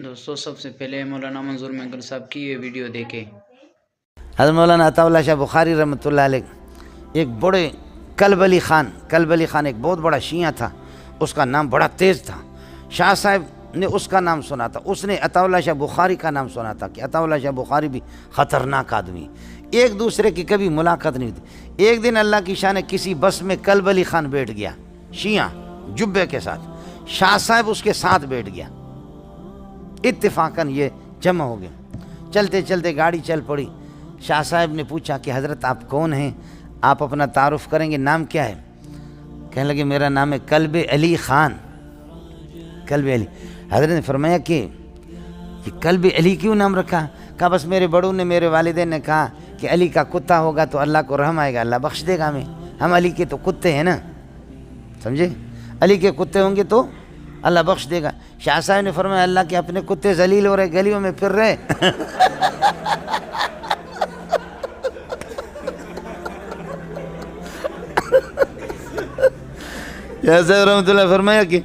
دوستو سب سے پہلے مولانا منظور مینگل صاحب کی یہ ویڈیو دیکھیں۔ حضرت مولانا عطا اللہ شاہ بخاری رحمۃ اللہ علیہ ایک بڑے کلب علی خان ایک بہت بڑا شیعہ تھا، اس کا نام بڑا تیز تھا۔ شاہ صاحب نے اس کا نام سنا تھا، اس نے عطا اللہ شاہ بخاری کا نام سنا تھا کہ عطا اللہ شاہ بخاری بھی خطرناک آدمی، ایک دوسرے کی کبھی ملاقات نہیں ہوتی۔ ایک دن اللہ کی شان کسی بس میں کلب علی خان بیٹھ گیا، شیعہ جبے کے ساتھ، شاہ صاحب اس کے ساتھ بیٹھ گیا، اتفاقاً یہ جمع ہو گیا۔ چلتے چلتے گاڑی چل پڑی، شاہ صاحب نے پوچھا کہ حضرت آپ کون ہیں، آپ اپنا تعارف کریں گے، نام کیا ہے؟ کہنے لگے میرا نام ہے کلب علی خان۔ کلب علی، حضرت نے فرمایا کہ یہ کلب علی کیوں نام رکھا؟ کہا بس میرے بڑوں نے، میرے والدین نے کہا کہ علی کا کتا ہوگا تو اللہ کو رحم آئے گا، اللہ بخش دے گا ہمیں، ہم علی کے تو کتے ہیں نا، سمجھے، علی کے کتے ہوں گے تو اللہ بخش دے گا۔ شاہ صاحب نے فرمایا اللہ کے اپنے کتے ذلیل ہو رہے، گلیوں میں پھر رہے۔ شاہ صاحب رحمۃ اللہ فرمایا کہ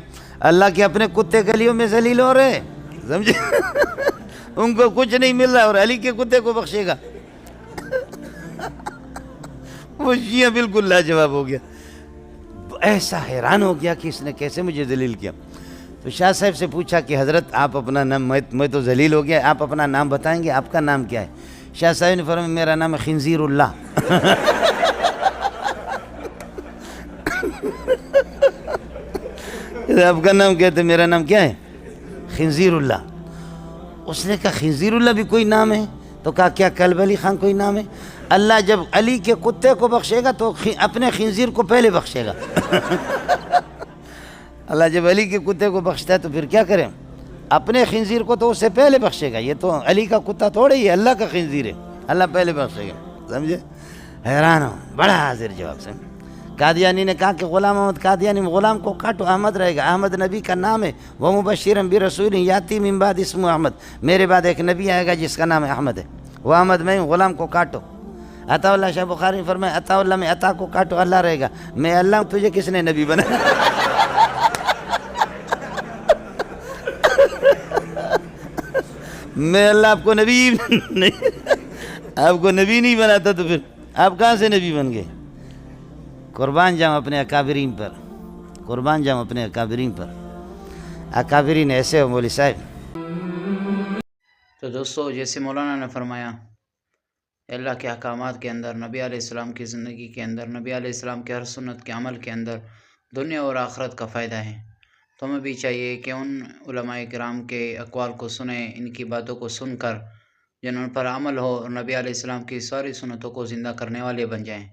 اللہ کے اپنے کتے گلیوں میں ذلیل ہو رہے، سمجھے، ان کو کچھ نہیں مل رہا اور علی کے کتے کو بخشے گا۔ وہ شیعہ بالکل لاجواب ہو گیا، ایسا حیران ہو گیا کہ اس نے کیسے مجھے ذلیل کیا۔ تو شاہ صاحب سے پوچھا کہ حضرت آپ اپنا نام، میں تو ذلیل ہو گیا، آپ اپنا نام بتائیں گے، آپ کا نام کیا ہے؟ شاہ صاحب نے فرمایا میرا نام ہے خنزیر اللہ۔ آپ کا نام کہتے، میرا نام کیا ہے؟ خنزیر اللہ۔ اس نے کہا خنزیر اللہ بھی کوئی نام ہے؟ تو کہا کیا کلب علی خان کوئی نام ہے؟ اللہ جب علی کے کتے کو بخشے گا تو اپنے خنزیر کو پہلے بخشے گا۔ اللہ جب علی کے کتے کو بخشتا ہے تو پھر کیا کریں، اپنے خنزیر کو تو اس سے پہلے بخشے گا، یہ تو علی کا کتا تھوڑے ہی اللہ کا خنزیر ہے، اللہ پہلے بخشے گا، سمجھے۔ حیران ہو، بڑا حاضر جواب سے۔ قادیانی نے کہا کہ غلام احمد قادیانی، غلام کو کاٹو، احمد رہے گا، احمد نبی کا نام ہے، وہ مبشرا برسول یاتی من بعد اسمہ احمد، میرے بعد ایک نبی آئے گا جس کا نام ہے احمد ہے، وہ احمد میں ہوں، غلام کو کاٹو۔ عطا اللہ شاہ بخاری نے فرمایا عطا اللہ میں عطا کو کاٹو، اللہ رہے گا، میں اللہ ہوں، تجھے کس نے نبی بنا؟ میں اللہ آپ کو نبی نہیں، آپ کو نبی نہیں بناتا تو پھر آپ کہاں سے نبی بن گئے؟ قربان جاؤں اپنے اکابرین پر، قربان جاؤں اپنے اکابرین پر، اکابرین ایسے ہو مولوی صاحب۔ تو دوستو جیسے مولانا نے فرمایا اللہ کے احکامات کے اندر، نبی علیہ السلام کی زندگی کے اندر، نبی علیہ السلام کے ہر سنت کے عمل کے اندر دنیا اور آخرت کا فائدہ ہے۔ تو ہمیں بھی چاہیے کہ ان علماء کرام کے اقوال کو سنیں، ان کی باتوں کو سن کر جن ان پر عمل ہو اور نبی علیہ السلام کی ساری سنتوں کو زندہ کرنے والے بن جائیں۔